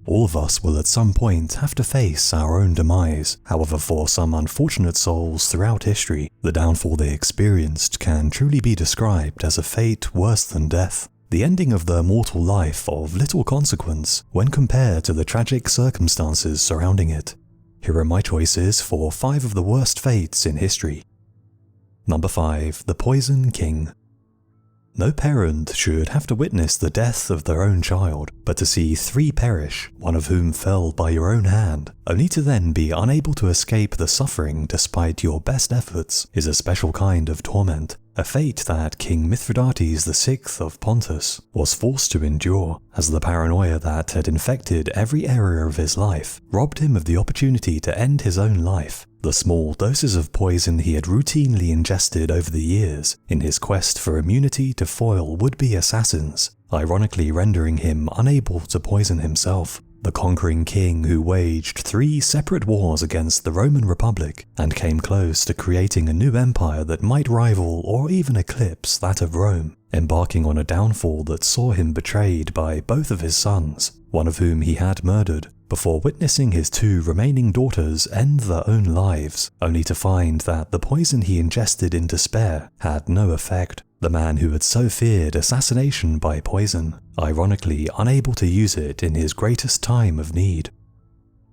All of us will at some point have to face our own demise. However, for some unfortunate souls throughout history, the downfall they experienced can truly be described as a fate worse than death. The ending of their mortal life of little consequence when compared to the tragic circumstances surrounding it. Here are my choices for 5 of the worst fates in history. Number 5. The Poison King. No parent should have to witness the death of their own child, but to see 3 perish, one of whom fell by your own hand, only to then be unable to escape the suffering despite your best efforts, is a special kind of torment, a fate that King Mithridates VI of Pontus was forced to endure, as the paranoia that had infected every area of his life robbed him of the opportunity to end his own life. The small doses of poison he had routinely ingested over the years in his quest for immunity to foil would-be assassins, ironically rendering him unable to poison himself. The conquering king who waged 3 separate wars against the Roman Republic and came close to creating a new empire that might rival or even eclipse that of Rome, embarking on a downfall that saw him betrayed by both of his sons, one of whom he had murdered, before witnessing his 2 remaining daughters end their own lives, only to find that the poison he ingested in despair had no effect. The man who had so feared assassination by poison, ironically unable to use it in his greatest time of need.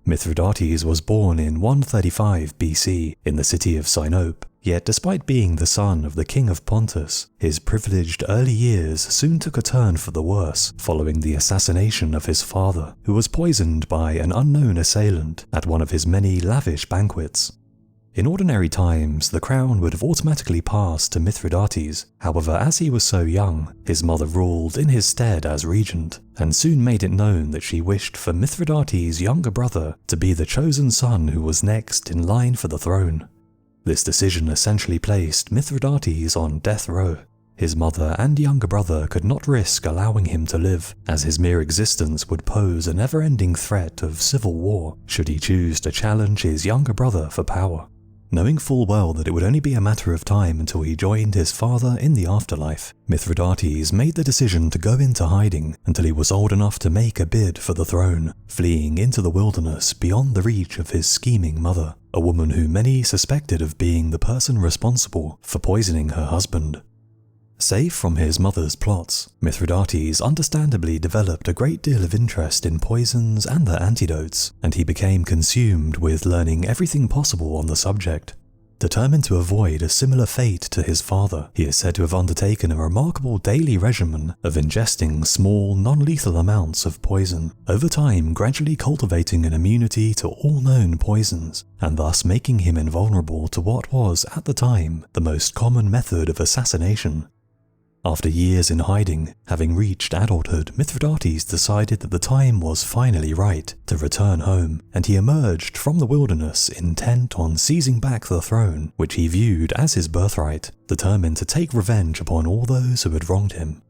Mithridates was born in 135 BC in the city of Sinope, yet despite being the son of the king of Pontus, his privileged early years soon took a turn for the worse following the assassination of his father, who was poisoned by an unknown assailant at one of his many lavish banquets. In ordinary times, the crown would have automatically passed to Mithridates. However, as he was so young, his mother ruled in his stead as regent, and soon made it known that she wished for Mithridates' younger brother to be the chosen son who was next in line for the throne. This decision essentially placed Mithridates on death row. His mother and younger brother could not risk allowing him to live, as his mere existence would pose a never-ending threat of civil war should he choose to challenge his younger brother for power. Knowing full well that it would only be a matter of time until he joined his father in the afterlife, Mithridates made the decision to go into hiding until he was old enough to make a bid for the throne, fleeing into the wilderness beyond the reach of his scheming mother, a woman who many suspected of being the person responsible for poisoning her husband. Safe from his mother's plots, Mithridates understandably developed a great deal of interest in poisons and their antidotes, and he became consumed with learning everything possible on the subject. Determined to avoid a similar fate to his father, he is said to have undertaken a remarkable daily regimen of ingesting small, non-lethal amounts of poison, over time gradually cultivating an immunity to all known poisons, and thus making him invulnerable to what was, at the time, the most common method of assassination. After years in hiding, having reached adulthood, Mithridates decided that the time was finally right to return home, and he emerged from the wilderness intent on seizing back the throne, which he viewed as his birthright, determined to take revenge upon all those who had wronged him.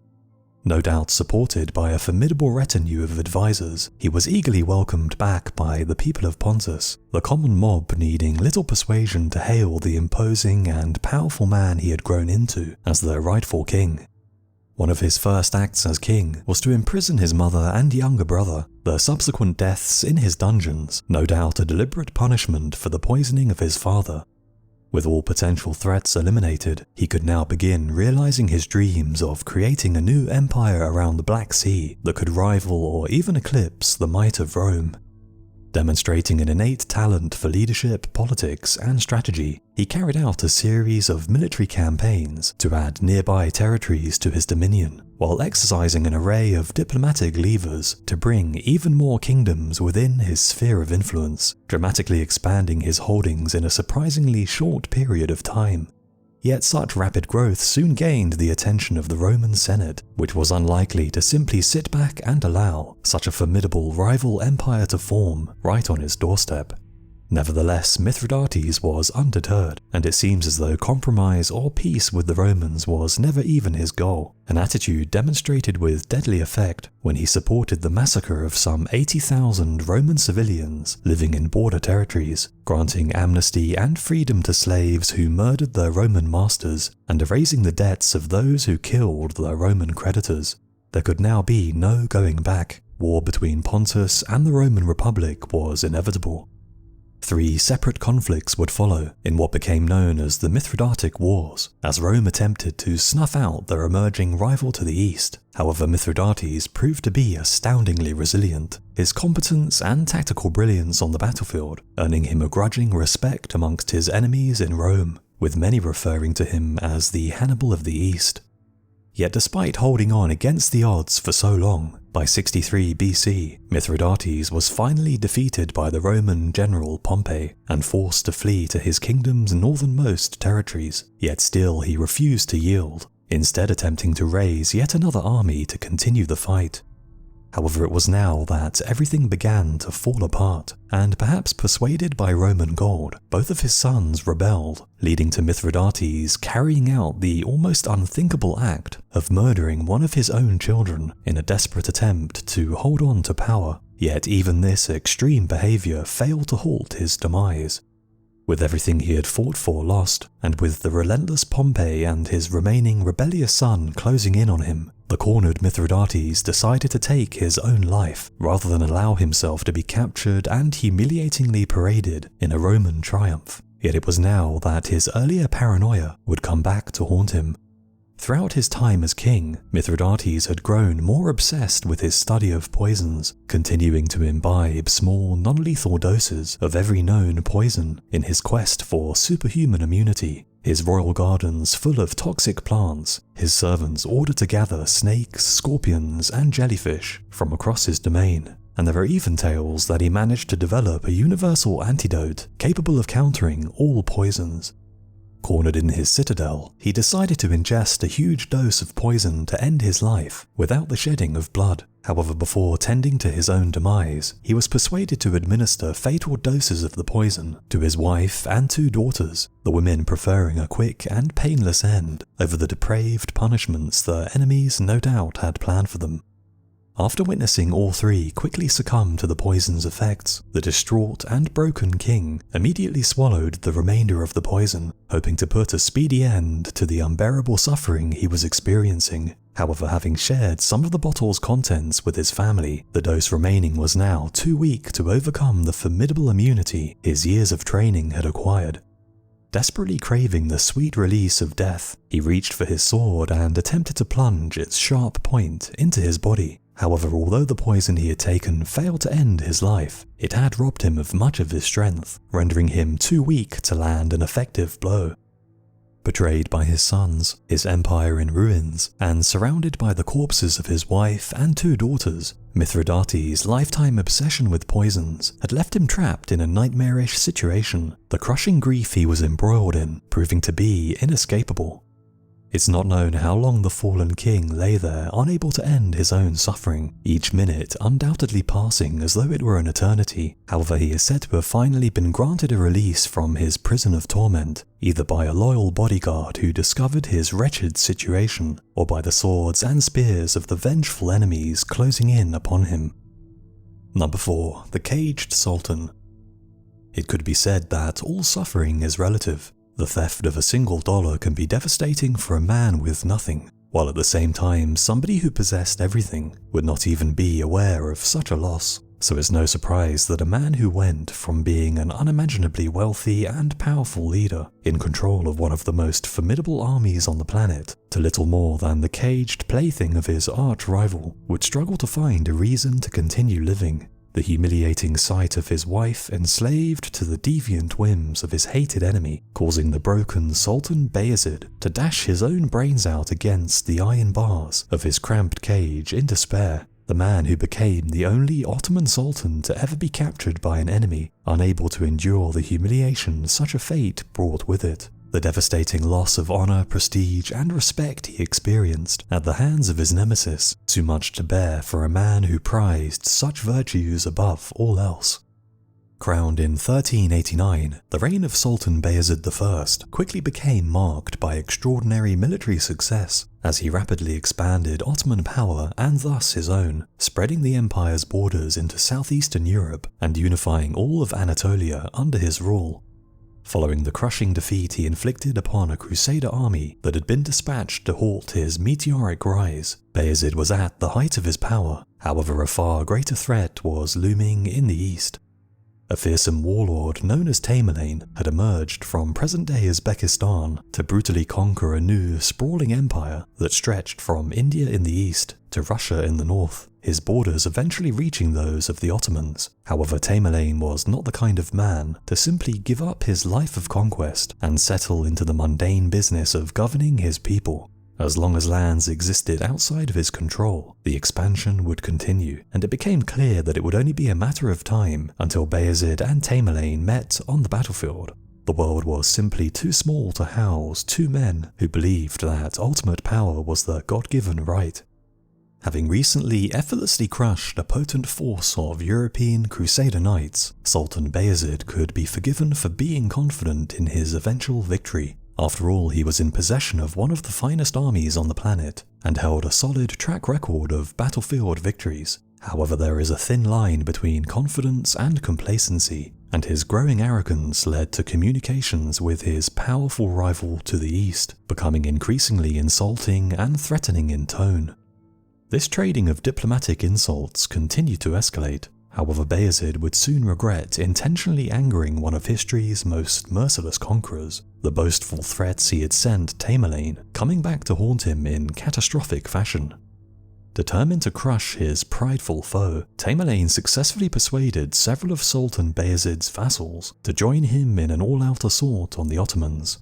No doubt supported by a formidable retinue of advisors, he was eagerly welcomed back by the people of Pontus, the common mob needing little persuasion to hail the imposing and powerful man he had grown into as their rightful king. One of his first acts as king was to imprison his mother and younger brother, their subsequent deaths in his dungeons, no doubt a deliberate punishment for the poisoning of his father. With all potential threats eliminated, he could now begin realizing his dreams of creating a new empire around the Black Sea that could rival or even eclipse the might of Rome. Demonstrating an innate talent for leadership, politics, and strategy, he carried out a series of military campaigns to add nearby territories to his dominion, while exercising an array of diplomatic levers to bring even more kingdoms within his sphere of influence, dramatically expanding his holdings in a surprisingly short period of time. Yet such rapid growth soon gained the attention of the Roman Senate, which was unlikely to simply sit back and allow such a formidable rival empire to form right on his doorstep. Nevertheless, Mithridates was undeterred, and it seems as though compromise or peace with the Romans was never even his goal, an attitude demonstrated with deadly effect when he supported the massacre of some 80,000 Roman civilians living in border territories, granting amnesty and freedom to slaves who murdered their Roman masters, and erasing the debts of those who killed their Roman creditors. There could now be no going back. war between Pontus and the Roman Republic was inevitable. 3 separate conflicts would follow in what became known as the Mithridatic Wars, as Rome attempted to snuff out their emerging rival to the east. However, Mithridates proved to be astoundingly resilient, his competence and tactical brilliance on the battlefield earning him a grudging respect amongst his enemies in Rome, with many referring to him as the Hannibal of the East. Yet despite holding on against the odds for so long, by 63 BC, Mithridates was finally defeated by the Roman general Pompey and forced to flee to his kingdom's northernmost territories, yet still he refused to yield, instead attempting to raise yet another army to continue the fight. However, it was now that everything began to fall apart, and perhaps persuaded by Roman gold, both of his sons rebelled, leading to Mithridates carrying out the almost unthinkable act of murdering one of his own children in a desperate attempt to hold on to power. Yet even this extreme behavior failed to halt his demise. With everything he had fought for lost, and with the relentless Pompey and his remaining rebellious son closing in on him, the cornered Mithridates decided to take his own life rather than allow himself to be captured and humiliatingly paraded in a Roman triumph. Yet it was now that his earlier paranoia would come back to haunt him. Throughout his time as king, Mithridates had grown more obsessed with his study of poisons, continuing to imbibe small, non-lethal doses of every known poison in his quest for superhuman immunity. His royal gardens full of toxic plants, his servants ordered to gather snakes, scorpions, and jellyfish from across his domain, and there are even tales that he managed to develop a universal antidote capable of countering all poisons. Cornered in his citadel, he decided to ingest a huge dose of poison to end his life without the shedding of blood. However, before tending to his own demise, he was persuaded to administer fatal doses of the poison to his wife and 2 daughters, the women preferring a quick and painless end over the depraved punishments their enemies no doubt had planned for them. After witnessing all 3 quickly succumb to the poison's effects, the distraught and broken king immediately swallowed the remainder of the poison, hoping to put a speedy end to the unbearable suffering he was experiencing. However, having shared some of the bottle's contents with his family, the dose remaining was now too weak to overcome the formidable immunity his years of training had acquired. Desperately craving the sweet release of death, he reached for his sword and attempted to plunge its sharp point into his body. However, although the poison he had taken failed to end his life, it had robbed him of much of his strength, rendering him too weak to land an effective blow. Betrayed by his sons, his empire in ruins, and surrounded by the corpses of his wife and 2 daughters, Mithridates' lifetime obsession with poisons had left him trapped in a nightmarish situation, the crushing grief he was embroiled in proving to be inescapable. It's not known how long the fallen king lay there, unable to end his own suffering, each minute undoubtedly passing as though it were an eternity. However, he is said to have finally been granted a release from his prison of torment, either by a loyal bodyguard who discovered his wretched situation, or by the swords and spears of the vengeful enemies closing in upon him. Number 4. The Caged Sultan. It could be said that all suffering is relative. The theft of a single dollar can be devastating for a man with nothing, while at the same time somebody who possessed everything would not even be aware of such a loss. So it's no surprise that a man who went from being an unimaginably wealthy and powerful leader in control of one of the most formidable armies on the planet to little more than the caged plaything of his arch-rival would struggle to find a reason to continue living. The humiliating sight of his wife enslaved to the deviant whims of his hated enemy, causing the broken Sultan Bayezid to dash his own brains out against the iron bars of his cramped cage in despair. The man who became the only Ottoman Sultan to ever be captured by an enemy, unable to endure the humiliation such a fate brought with it. The devastating loss of honor, prestige, and respect he experienced at the hands of his nemesis, too much to bear for a man who prized such virtues above all else. Crowned in 1389, the reign of Sultan Bayezid I quickly became marked by extraordinary military success, as he rapidly expanded Ottoman power and thus his own, spreading the empire's borders into southeastern Europe and unifying all of Anatolia under his rule. Following the crushing defeat he inflicted upon a crusader army that had been dispatched to halt his meteoric rise, Bayezid was at the height of his power, However, a far greater threat was looming in the east. A fearsome warlord known as Tamerlane had emerged from present-day Uzbekistan to brutally conquer a new, sprawling empire that stretched from India in the east to Russia in the north, his borders eventually reaching those of the Ottomans. However, Tamerlane was not the kind of man to simply give up his life of conquest and settle into the mundane business of governing his people. As long as lands existed outside of his control, the expansion would continue, and it became clear that it would only be a matter of time until Bayezid and Tamerlane met on the battlefield. The world was simply too small to house two men who believed that ultimate power was their God-given right. Having recently effortlessly crushed a potent force of European Crusader knights, Sultan Bayezid could be forgiven for being confident in his eventual victory. After all, he was in possession of one of the finest armies on the planet, and held a solid track record of battlefield victories. However, there is a thin line between confidence and complacency, and his growing arrogance led to communications with his powerful rival to the east, becoming increasingly insulting and threatening in tone. This trading of diplomatic insults continued to escalate. However, Bayezid would soon regret intentionally angering one of history's most merciless conquerors. The boastful threats he had sent Tamerlane coming back to haunt him in catastrophic fashion. Determined to crush his prideful foe, Tamerlane successfully persuaded several of Sultan Bayezid's vassals to join him in an all-out assault on the Ottomans.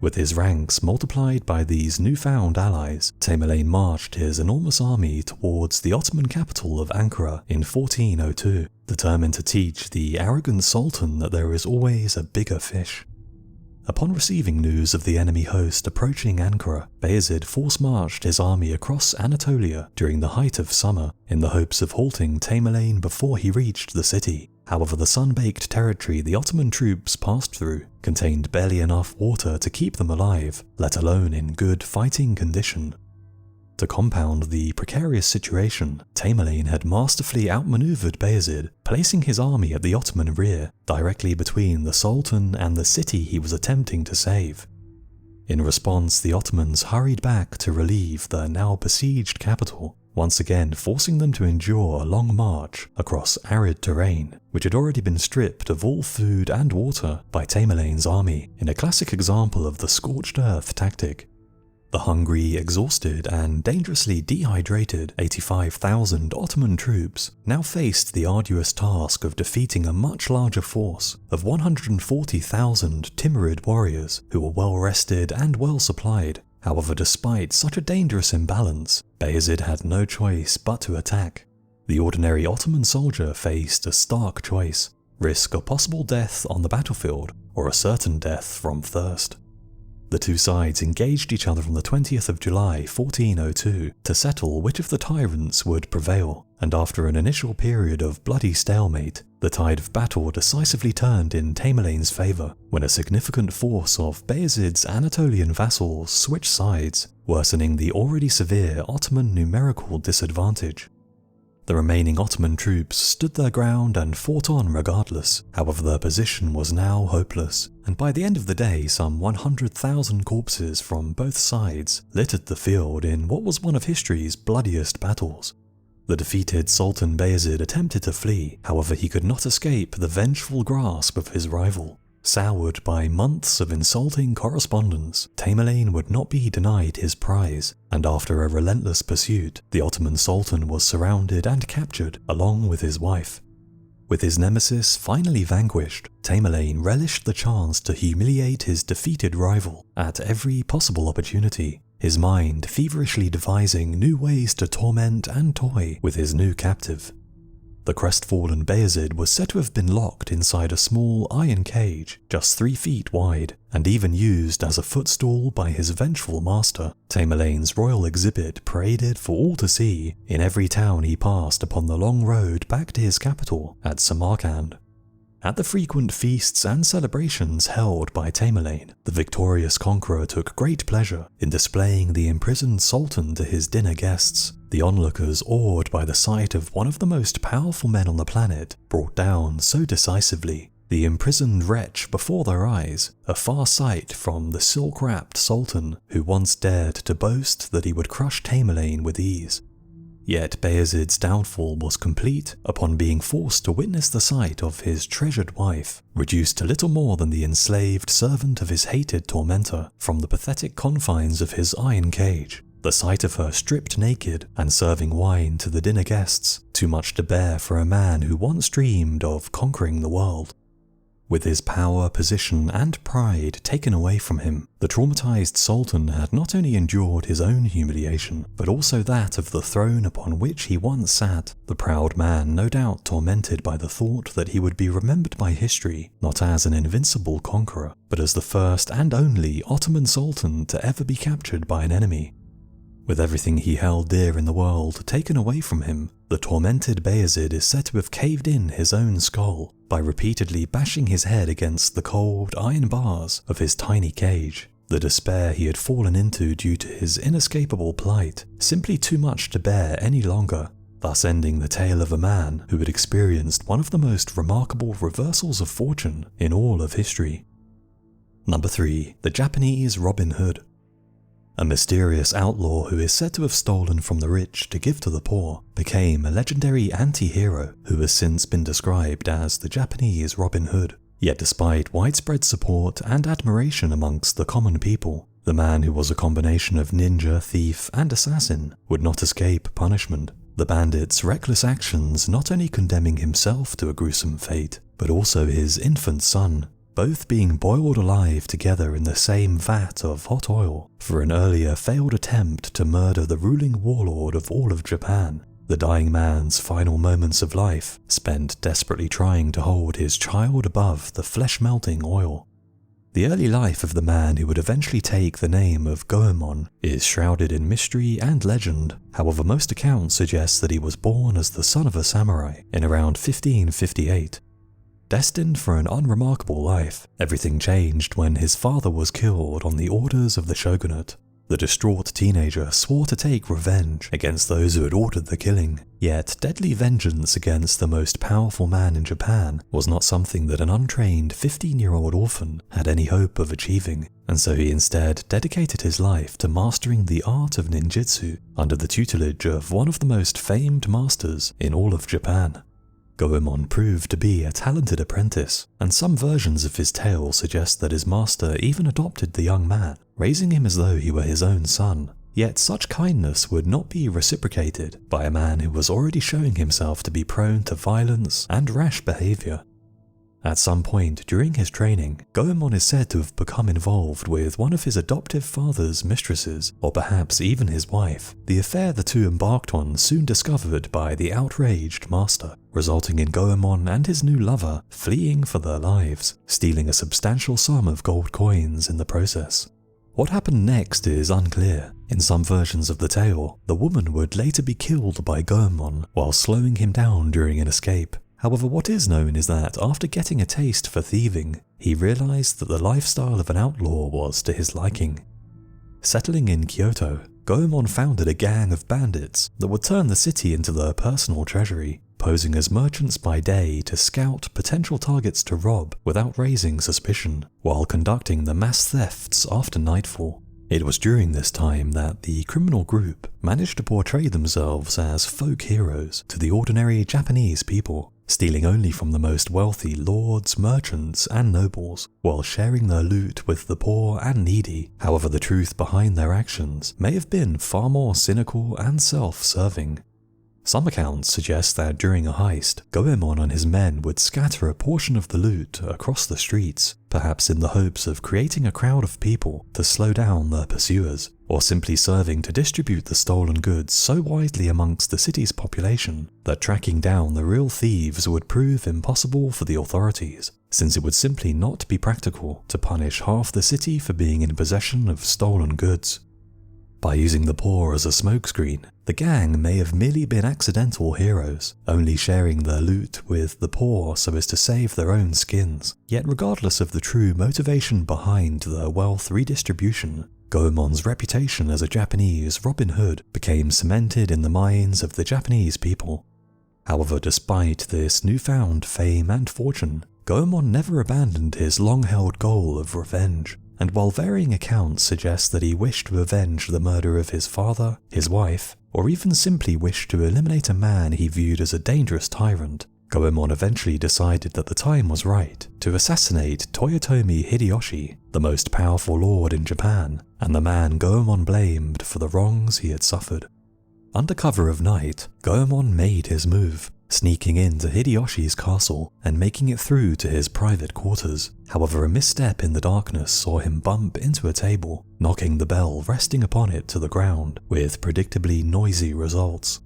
With his ranks multiplied by these newfound allies, Tamerlane marched his enormous army towards the Ottoman capital of Ankara in 1402, determined to teach the arrogant Sultan that there is always a bigger fish. Upon receiving news of the enemy host approaching Ankara, Bayezid force-marched his army across Anatolia during the height of summer in the hopes of halting Tamerlane before he reached the city. However, the sun-baked territory the Ottoman troops passed through contained barely enough water to keep them alive, let alone in good fighting condition. To compound the precarious situation, Tamerlane had masterfully outmaneuvered Bayezid, placing his army at the Ottoman rear, directly between the Sultan and the city he was attempting to save. In response, the Ottomans hurried back to relieve the now besieged capital, once again forcing them to endure a long march across arid terrain, which had already been stripped of all food and water by Tamerlane's army, in a classic example of the scorched earth tactic. The hungry, exhausted, and dangerously dehydrated 85,000 Ottoman troops now faced the arduous task of defeating a much larger force of 140,000 Timurid warriors who were well rested and well supplied. However, despite such a dangerous imbalance, Bayezid had no choice but to attack. The ordinary Ottoman soldier faced a stark choice: risk a possible death on the battlefield or a certain death from thirst. The two sides engaged each other on the 20th of July 1402 to settle which of the tyrants would prevail, and after an initial period of bloody stalemate, the tide of battle decisively turned in Tamerlane's favour when a significant force of Bayezid's Anatolian vassals switched sides, worsening the already severe Ottoman numerical disadvantage. The remaining Ottoman troops stood their ground and fought on regardless. However, their position was now hopeless, and by the end of the day some 100,000 corpses from both sides littered the field in what was one of history's bloodiest battles. The defeated Sultan Bayezid attempted to flee, however he could not escape the vengeful grasp of his rival. Soured by months of insulting correspondence, Tamerlane would not be denied his prize, and after a relentless pursuit, the Ottoman Sultan was surrounded and captured along with his wife. With his nemesis finally vanquished, Tamerlane relished the chance to humiliate his defeated rival at every possible opportunity, his mind feverishly devising new ways to torment and toy with his new captive. The crestfallen Bayezid was said to have been locked inside a small iron cage just 3 feet wide, and even used as a footstool by his vengeful master. Tamerlane's royal exhibit paraded for all to see in every town he passed upon the long road back to his capital at Samarkand. At the frequent feasts and celebrations held by Tamerlane, the victorious conqueror took great pleasure in displaying the imprisoned Sultan to his dinner guests. The onlookers, awed by the sight of one of the most powerful men on the planet, brought down so decisively the imprisoned wretch before their eyes, a far sight from the silk-wrapped Sultan who once dared to boast that he would crush Tamerlane with ease. Yet Bayezid's downfall was complete upon being forced to witness the sight of his treasured wife, reduced to little more than the enslaved servant of his hated tormentor from the pathetic confines of his iron cage. The sight of her stripped naked and serving wine to the dinner guests, too much to bear for a man who once dreamed of conquering the world. With his power, position, and pride taken away from him, the traumatized sultan had not only endured his own humiliation, but also that of the throne upon which he once sat, the proud man no doubt tormented by the thought that he would be remembered by history not as an invincible conqueror, but as the first and only Ottoman sultan to ever be captured by an enemy. With everything he held dear in the world taken away from him, the tormented Bayezid is said to have caved in his own skull by repeatedly bashing his head against the cold iron bars of his tiny cage. The despair he had fallen into due to his inescapable plight, simply too much to bear any longer, thus ending the tale of a man who had experienced one of the most remarkable reversals of fortune in all of history. Number 3. The Japanese Robin Hood. A mysterious outlaw who is said to have stolen from the rich to give to the poor, became a legendary anti-hero who has since been described as the Japanese Robin Hood. Yet despite widespread support and admiration amongst the common people, the man who was a combination of ninja, thief, and assassin would not escape punishment. The bandit's reckless actions not only condemning himself to a gruesome fate, but also his infant son, both being boiled alive together in the same vat of hot oil for an earlier failed attempt to murder the ruling warlord of all of Japan. The dying man's final moments of life spent desperately trying to hold his child above the flesh-melting oil. The early life of the man who would eventually take the name of Goemon is shrouded in mystery and legend. However, most accounts suggest that he was born as the son of a samurai in around 1558. Destined for an unremarkable life, everything changed when his father was killed on the orders of the shogunate. The distraught teenager swore to take revenge against those who had ordered the killing, yet deadly vengeance against the most powerful man in Japan was not something that an untrained 15-year-old orphan had any hope of achieving, and so he instead dedicated his life to mastering the art of ninjutsu under the tutelage of one of the most famed masters in all of Japan. Goemon proved to be a talented apprentice, and some versions of his tale suggest that his master even adopted the young man, raising him as though he were his own son. Yet such kindness would not be reciprocated by a man who was already showing himself to be prone to violence and rash behavior. At some point during his training, Goemon is said to have become involved with one of his adoptive father's mistresses, or perhaps even his wife, the affair the two embarked on soon discovered by the outraged master, resulting in Goemon and his new lover fleeing for their lives, stealing a substantial sum of gold coins in the process. What happened next is unclear. In some versions of the tale, the woman would later be killed by Goemon while slowing him down during an escape. However, what is known is that after getting a taste for thieving, he realized that the lifestyle of an outlaw was to his liking. Settling in Kyoto, Goemon founded a gang of bandits that would turn the city into their personal treasury, posing as merchants by day to scout potential targets to rob without raising suspicion, while conducting the mass thefts after nightfall. It was during this time that the criminal group managed to portray themselves as folk heroes to the ordinary Japanese people, stealing only from the most wealthy lords, merchants, and nobles, while sharing their loot with the poor and needy. However, the truth behind their actions may have been far more cynical and self-serving. Some accounts suggest that during a heist, Goemon and his men would scatter a portion of the loot across the streets, perhaps in the hopes of creating a crowd of people to slow down their pursuers, or simply serving to distribute the stolen goods so widely amongst the city's population that tracking down the real thieves would prove impossible for the authorities, since it would simply not be practical to punish half the city for being in possession of stolen goods. By using the poor as a smokescreen, the gang may have merely been accidental heroes, only sharing their loot with the poor so as to save their own skins. Yet regardless of the true motivation behind their wealth redistribution, Goemon's reputation as a Japanese Robin Hood became cemented in the minds of the Japanese people. However, despite this newfound fame and fortune, Goemon never abandoned his long-held goal of revenge. And while varying accounts suggest that he wished to avenge the murder of his father, his wife, or even simply wished to eliminate a man he viewed as a dangerous tyrant, Goemon eventually decided that the time was right to assassinate Toyotomi Hideyoshi, the most powerful lord in Japan, and the man Goemon blamed for the wrongs he had suffered. Under cover of night, Goemon made his move, sneaking into Hideyoshi's castle and making it through to his private quarters. However, a misstep in the darkness saw him bump into a table, knocking the bell resting upon it to the ground, with predictably noisy results.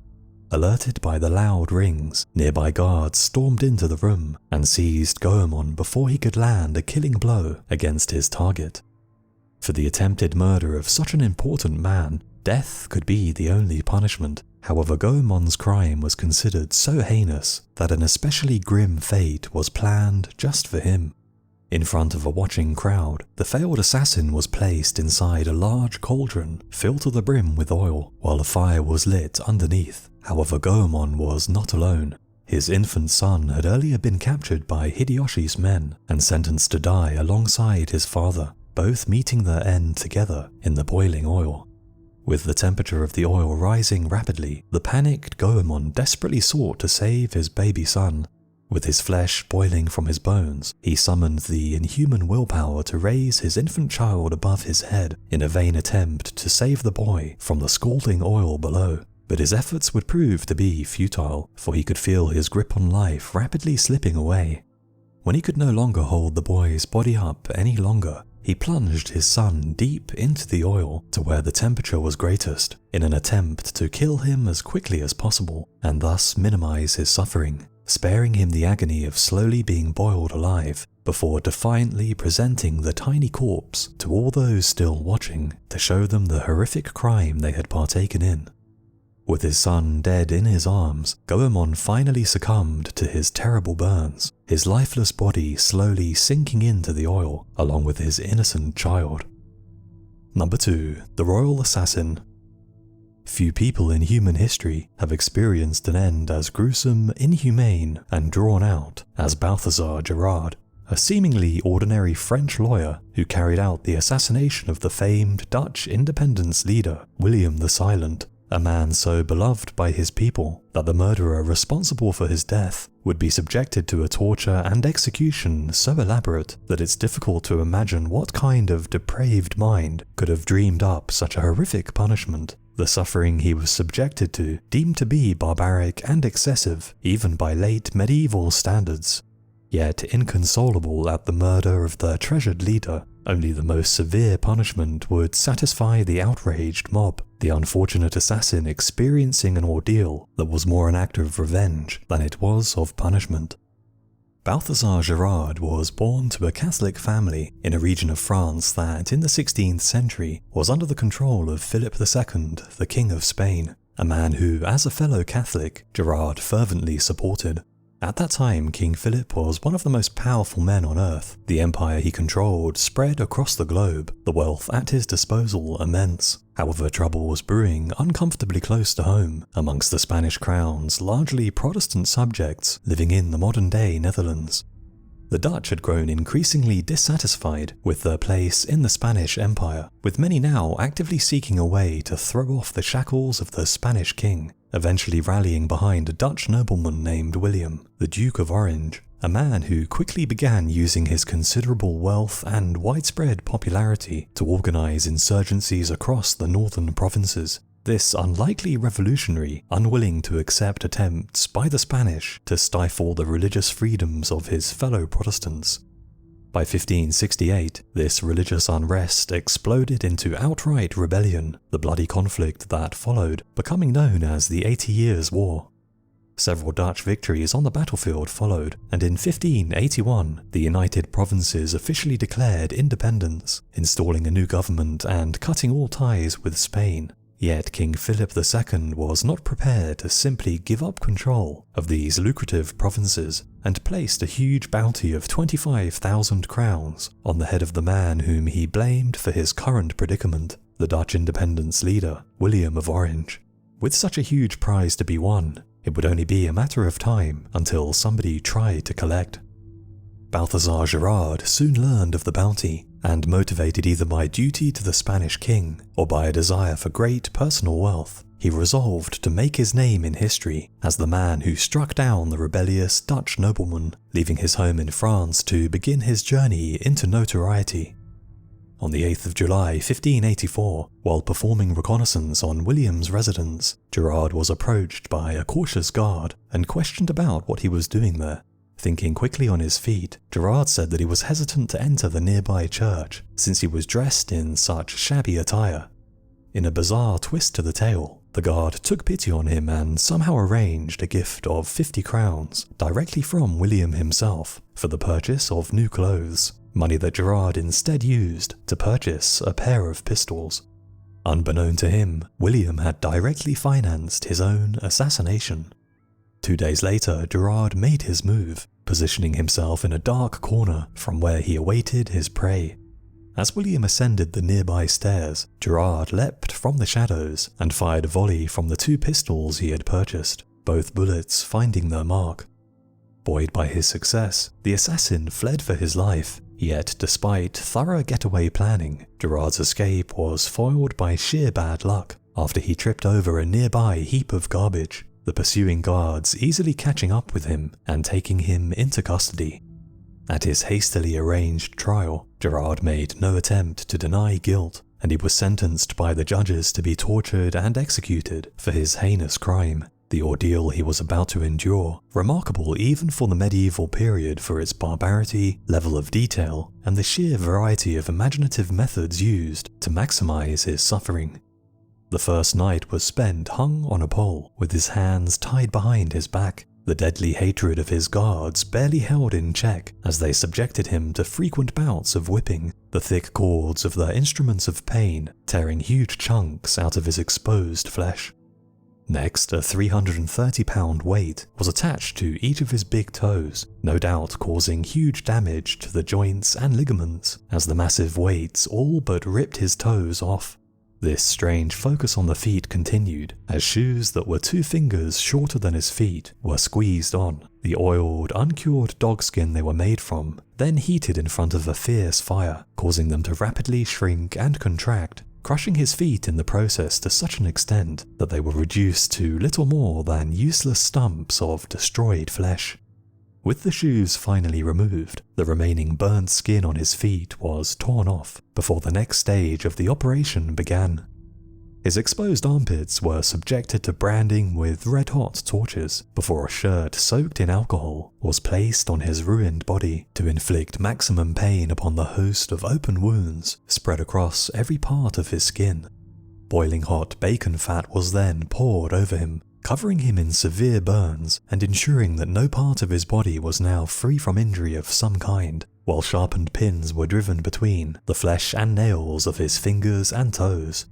Alerted by the loud rings, nearby guards stormed into the room and seized Goemon before he could land a killing blow against his target. For the attempted murder of such an important man, death could be the only punishment. However, Goemon's crime was considered so heinous that an especially grim fate was planned just for him. In front of a watching crowd, the failed assassin was placed inside a large cauldron filled to the brim with oil, while a fire was lit underneath. However, Goemon was not alone. His infant son had earlier been captured by Hideyoshi's men and sentenced to die alongside his father, both meeting their end together in the boiling oil. With the temperature of the oil rising rapidly, the panicked Goemon desperately sought to save his baby son. With his flesh boiling from his bones, he summoned the inhuman willpower to raise his infant child above his head in a vain attempt to save the boy from the scalding oil below. But his efforts would prove to be futile, for he could feel his grip on life rapidly slipping away. When he could no longer hold the boy's body up any longer, he plunged his son deep into the oil to where the temperature was greatest, in an attempt to kill him as quickly as possible, and thus minimize his suffering, sparing him the agony of slowly being boiled alive, before defiantly presenting the tiny corpse to all those still watching to show them the horrific crime they had partaken in. With his son dead in his arms, Goemon finally succumbed to his terrible burns, his lifeless body slowly sinking into the oil, along with his innocent child. Number 2. The Royal Assassin. Few people in human history have experienced an end as gruesome, inhumane, and drawn out as Balthazar Gerard, a seemingly ordinary French lawyer who carried out the assassination of the famed Dutch independence leader William the Silent, a man so beloved by his people that the murderer responsible for his death would be subjected to a torture and execution so elaborate that it's difficult to imagine what kind of depraved mind could have dreamed up such a horrific punishment. The suffering he was subjected to deemed to be barbaric and excessive even by late medieval standards. Yet inconsolable at the murder of their treasured leader, only the most severe punishment would satisfy the outraged mob, the unfortunate assassin experiencing an ordeal that was more an act of revenge than it was of punishment. Balthazar Gerard was born to a Catholic family in a region of France that, in the 16th century, was under the control of Philip II, the King of Spain, a man who, as a fellow Catholic, Gerard fervently supported. At that time, King Philip was one of the most powerful men on earth. The empire he controlled spread across the globe, the wealth at his disposal immense. However, trouble was brewing uncomfortably close to home amongst the Spanish crown's largely Protestant subjects living in the modern-day Netherlands. The Dutch had grown increasingly dissatisfied with their place in the Spanish Empire, with many now actively seeking a way to throw off the shackles of the Spanish king, eventually rallying behind a Dutch nobleman named William, the Duke of Orange, a man who quickly began using his considerable wealth and widespread popularity to organize insurgencies across the northern provinces. This unlikely revolutionary, unwilling to accept attempts by the Spanish to stifle the religious freedoms of his fellow Protestants. By 1568, this religious unrest exploded into outright rebellion, the bloody conflict that followed, becoming known as the 80 Years' War. Several Dutch victories on the battlefield followed, and in 1581, the United Provinces officially declared independence, installing a new government and cutting all ties with Spain. Yet King Philip II was not prepared to simply give up control of these lucrative provinces, and placed a huge bounty of 25,000 crowns on the head of the man whom he blamed for his current predicament, the Dutch independence leader, William of Orange. With such a huge prize to be won, it would only be a matter of time until somebody tried to collect. Balthazar Gerard soon learned of the bounty, and motivated either by duty to the Spanish king or by a desire for great personal wealth, he resolved to make his name in history as the man who struck down the rebellious Dutch nobleman, leaving his home in France to begin his journey into notoriety. On the 8th of July 1584, while performing reconnaissance on William's residence, Gerard was approached by a cautious guard and questioned about what he was doing there. Thinking quickly on his feet, Gerard said that he was hesitant to enter the nearby church since he was dressed in such shabby attire. In a bizarre twist to the tale, the guard took pity on him and somehow arranged a gift of 50 crowns directly from William himself for the purchase of new clothes, money that Gerard instead used to purchase a pair of pistols. Unbeknown to him, William had directly financed his own assassination. 2 days later, Gerard made his move, positioning himself in a dark corner from where he awaited his prey. As William ascended the nearby stairs, Gerard leapt from the shadows and fired a volley from the 2 pistols he had purchased, both bullets finding their mark. Buoyed by his success, the assassin fled for his life, yet despite thorough getaway planning, Gerard's escape was foiled by sheer bad luck after he tripped over a nearby heap of garbage, the pursuing guards easily catching up with him and taking him into custody. At his hastily arranged trial, Gerard made no attempt to deny guilt, and he was sentenced by the judges to be tortured and executed for his heinous crime. The ordeal he was about to endure, remarkable even for the medieval period for its barbarity, level of detail, and the sheer variety of imaginative methods used to maximize his suffering. The first night was spent hung on a pole, with his hands tied behind his back, the deadly hatred of his guards barely held in check as they subjected him to frequent bouts of whipping, the thick cords of their instruments of pain tearing huge chunks out of his exposed flesh. Next, a 330-pound weight was attached to each of his big toes, no doubt causing huge damage to the joints and ligaments as the massive weights all but ripped his toes off. This strange focus on the feet continued as shoes that were 2 fingers shorter than his feet were squeezed on, the oiled, uncured dogskin they were made from, then heated in front of a fierce fire, causing them to rapidly shrink and contract, crushing his feet in the process to such an extent that they were reduced to little more than useless stumps of destroyed flesh. With the shoes finally removed, the remaining burnt skin on his feet was torn off before the next stage of the operation began. His exposed armpits were subjected to branding with red-hot torches before a shirt soaked in alcohol was placed on his ruined body to inflict maximum pain upon the host of open wounds spread across every part of his skin. Boiling hot bacon fat was then poured over him, covering him in severe burns and ensuring that no part of his body was now free from injury of some kind, while sharpened pins were driven between the flesh and nails of his fingers and toes.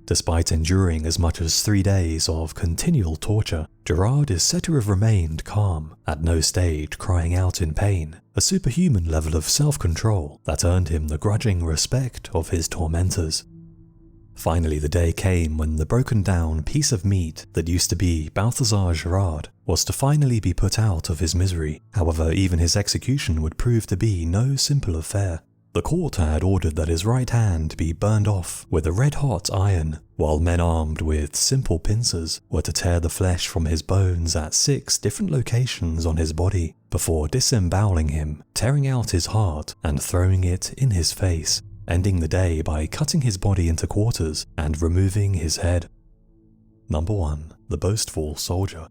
Despite enduring as much as 3 days of continual torture, Gerard is said to have remained calm, at no stage crying out in pain, a superhuman level of self-control that earned him the grudging respect of his tormentors. Finally, the day came when the broken-down piece of meat that used to be Balthazar Gerard was to finally be put out of his misery. However, even his execution would prove to be no simple affair. The court had ordered that his right hand be burned off with a red-hot iron, while men armed with simple pincers were to tear the flesh from his bones at 6 different locations on his body before disemboweling him, tearing out his heart and throwing it in his face, ending the day by cutting his body into quarters and removing his head. Number 1. The Boastful Soldier.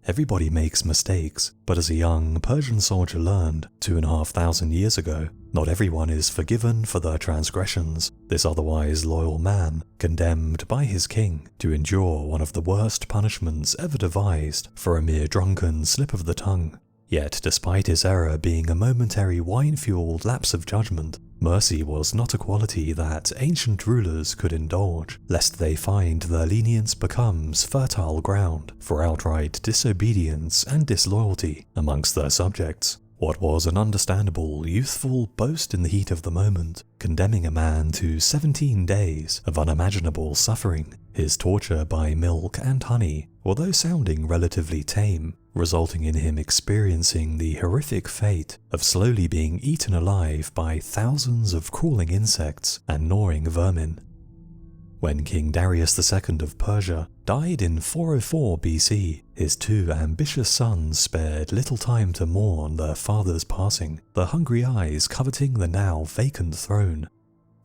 Everybody makes mistakes, but as a young Persian soldier learned 2,500 years ago, not everyone is forgiven for their transgressions. This otherwise loyal man, condemned by his king to endure one of the worst punishments ever devised for a mere drunken slip of the tongue. Yet despite his error being a momentary wine-fueled lapse of judgment, mercy was not a quality that ancient rulers could indulge, lest they find their lenience becomes fertile ground for outright disobedience and disloyalty amongst their subjects. What was an understandable, youthful boast in the heat of the moment, condemning a man to 17 days of unimaginable suffering, his torture by milk and honey, although sounding relatively tame, resulting in him experiencing the horrific fate of slowly being eaten alive by thousands of crawling insects and gnawing vermin. When King Darius II of Persia died in 404 BC, his two ambitious sons spared little time to mourn their father's passing, their hungry eyes coveting the now vacant throne.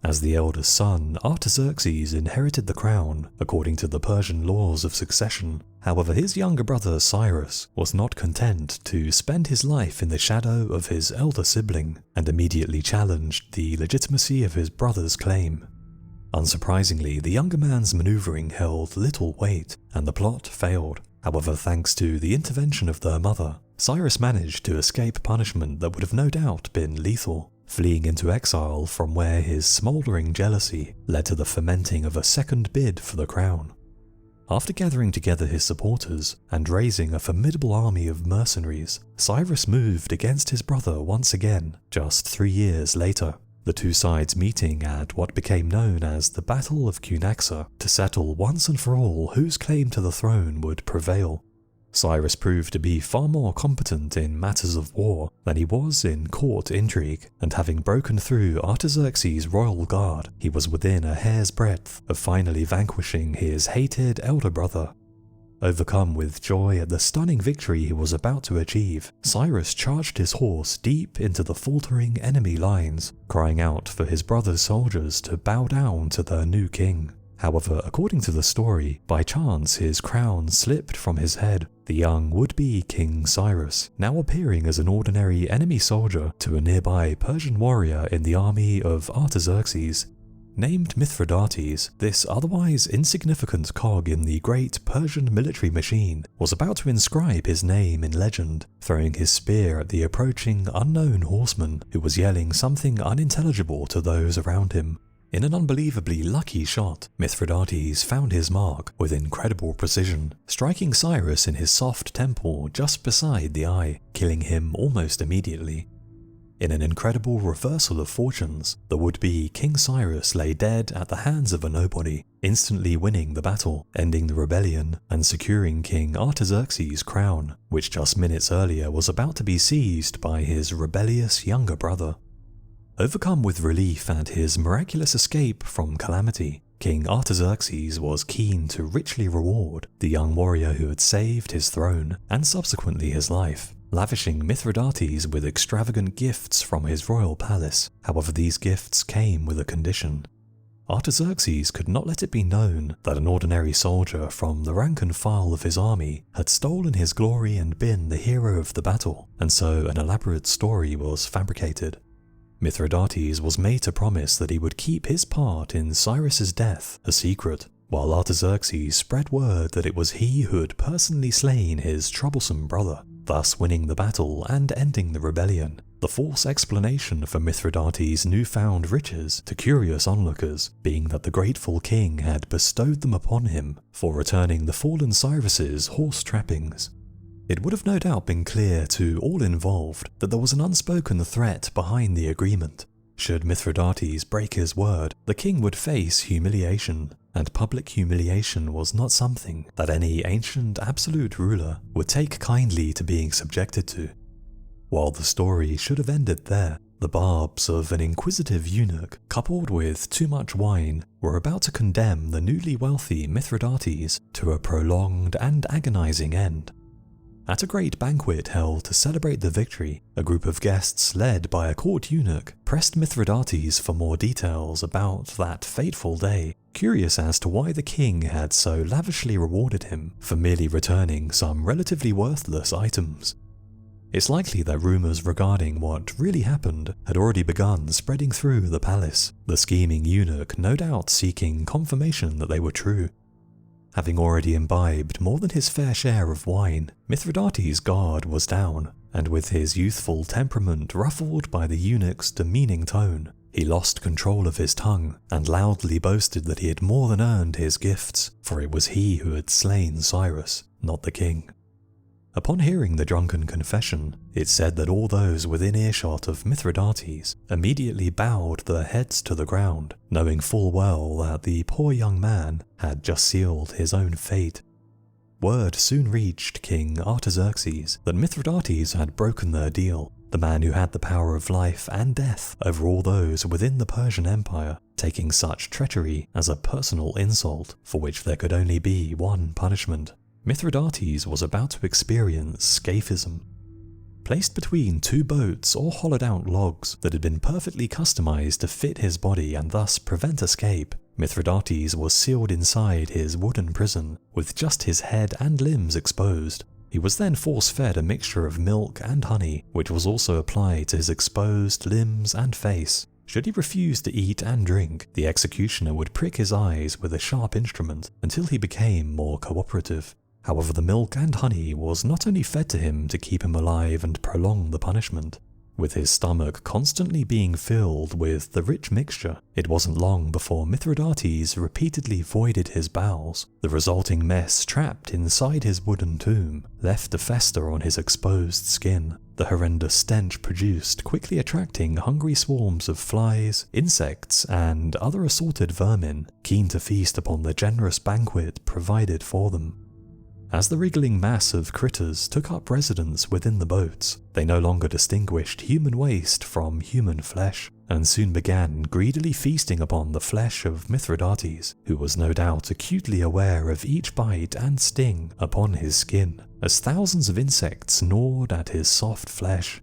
As the eldest son, Artaxerxes inherited the crown according to the Persian laws of succession. However, his younger brother Cyrus was not content to spend his life in the shadow of his elder sibling and immediately challenged the legitimacy of his brother's claim. Unsurprisingly, the younger man's maneuvering held little weight and the plot failed. However, thanks to the intervention of their mother, Cyrus managed to escape punishment that would have no doubt been lethal, fleeing into exile from where his smouldering jealousy led to the fomenting of a second bid for the crown. After gathering together his supporters and raising a formidable army of mercenaries, Cyrus moved against his brother once again, just 3 years later, the two sides meeting at what became known as the Battle of Cunaxa to settle once and for all whose claim to the throne would prevail. Cyrus proved to be far more competent in matters of war than he was in court intrigue, and having broken through Artaxerxes' royal guard, he was within a hair's breadth of finally vanquishing his hated elder brother. Overcome with joy at the stunning victory he was about to achieve, Cyrus charged his horse deep into the faltering enemy lines, crying out for his brother's soldiers to bow down to their new king. However, according to the story, by chance his crown slipped from his head, the young would-be King Cyrus, now appearing as an ordinary enemy soldier to a nearby Persian warrior in the army of Artaxerxes. Named Mithridates, this otherwise insignificant cog in the great Persian military machine was about to inscribe his name in legend, throwing his spear at the approaching unknown horseman who was yelling something unintelligible to those around him. In an unbelievably lucky shot, Mithridates found his mark with incredible precision, striking Cyrus in his soft temple just beside the eye, killing him almost immediately. In an incredible reversal of fortunes, the would-be King Cyrus lay dead at the hands of a nobody, instantly winning the battle, ending the rebellion, and securing King Artaxerxes' crown, which just minutes earlier was about to be seized by his rebellious younger brother. Overcome with relief at his miraculous escape from calamity, King Artaxerxes was keen to richly reward the young warrior who had saved his throne and subsequently his life, lavishing Mithridates with extravagant gifts from his royal palace. However, these gifts came with a condition. Artaxerxes could not let it be known that an ordinary soldier from the rank and file of his army had stolen his glory and been the hero of the battle, and so an elaborate story was fabricated. Mithridates was made to promise that he would keep his part in Cyrus's death a secret, while Artaxerxes spread word that it was he who had personally slain his troublesome brother, thus winning the battle and ending the rebellion. The false explanation for Mithridates' newfound riches to curious onlookers being that the grateful king had bestowed them upon him for returning the fallen Cyrus's horse trappings. It would have no doubt been clear to all involved that there was an unspoken threat behind the agreement. Should Mithridates break his word, the king would face humiliation, and public humiliation was not something that any ancient absolute ruler would take kindly to being subjected to. While the story should have ended there, the barbs of an inquisitive eunuch, coupled with too much wine, were about to condemn the newly wealthy Mithridates to a prolonged and agonizing end. At a great banquet held to celebrate the victory, a group of guests led by a court eunuch pressed Mithridates for more details about that fateful day, curious as to why the king had so lavishly rewarded him for merely returning some relatively worthless items. It's likely that rumours regarding what really happened had already begun spreading through the palace, the scheming eunuch no doubt seeking confirmation that they were true. Having already imbibed more than his fair share of wine, Mithridates' guard was down, and with his youthful temperament ruffled by the eunuch's demeaning tone, he lost control of his tongue and loudly boasted that he had more than earned his gifts, for it was he who had slain Cyrus, not the king. Upon hearing the drunken confession, it said that all those within earshot of Mithridates immediately bowed their heads to the ground, knowing full well that the poor young man had just sealed his own fate. Word soon reached King Artaxerxes that Mithridates had broken their deal, the man who had the power of life and death over all those within the Persian Empire, taking such treachery as a personal insult for which there could only be one punishment. Mithridates was about to experience scaphism. Placed between two boats or hollowed-out logs that had been perfectly customized to fit his body and thus prevent escape, Mithridates was sealed inside his wooden prison, with just his head and limbs exposed. He was then force-fed a mixture of milk and honey, which was also applied to his exposed limbs and face. Should he refuse to eat and drink, the executioner would prick his eyes with a sharp instrument until he became more cooperative. However, the milk and honey was not only fed to him to keep him alive and prolong the punishment. With his stomach constantly being filled with the rich mixture, it wasn't long before Mithridates repeatedly voided his bowels. The resulting mess trapped inside his wooden tomb left to fester on his exposed skin. The horrendous stench produced quickly attracting hungry swarms of flies, insects, and other assorted vermin, keen to feast upon the generous banquet provided for them. As the wriggling mass of critters took up residence within the boats, they no longer distinguished human waste from human flesh, and soon began greedily feasting upon the flesh of Mithridates, who was no doubt acutely aware of each bite and sting upon his skin, as thousands of insects gnawed at his soft flesh.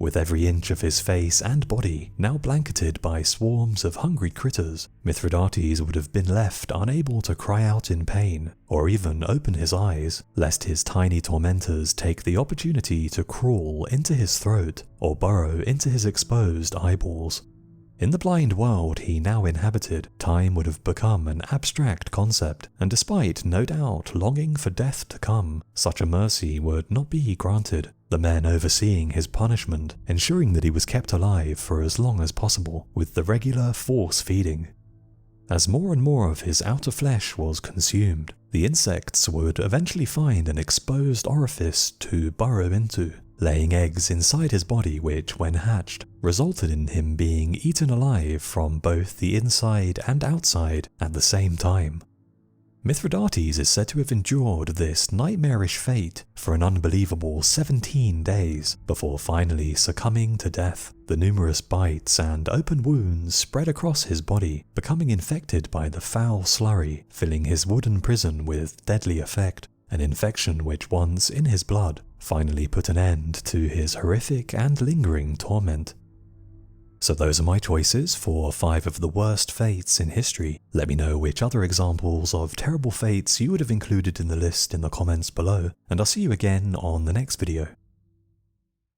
With every inch of his face and body now blanketed by swarms of hungry critters, Mithridates would have been left unable to cry out in pain, or even open his eyes, lest his tiny tormentors take the opportunity to crawl into his throat or burrow into his exposed eyeballs. In the blind world he now inhabited, time would have become an abstract concept, and despite no doubt longing for death to come, such a mercy would not be granted, the men overseeing his punishment, ensuring that he was kept alive for as long as possible, with the regular force feeding. As more and more of his outer flesh was consumed, the insects would eventually find an exposed orifice to burrow into, laying eggs inside his body which, when hatched, resulted in him being eaten alive from both the inside and outside at the same time. Mithridates is said to have endured this nightmarish fate for an unbelievable 17 days before finally succumbing to death. The numerous bites and open wounds spread across his body, becoming infected by the foul slurry, filling his wooden prison with deadly effect, an infection which once in his blood finally put an end to his horrific and lingering torment. So those are my choices for 5 of the worst fates in history. Let me know which other examples of terrible fates you would have included in the list in the comments below, and I'll see you again on the next video.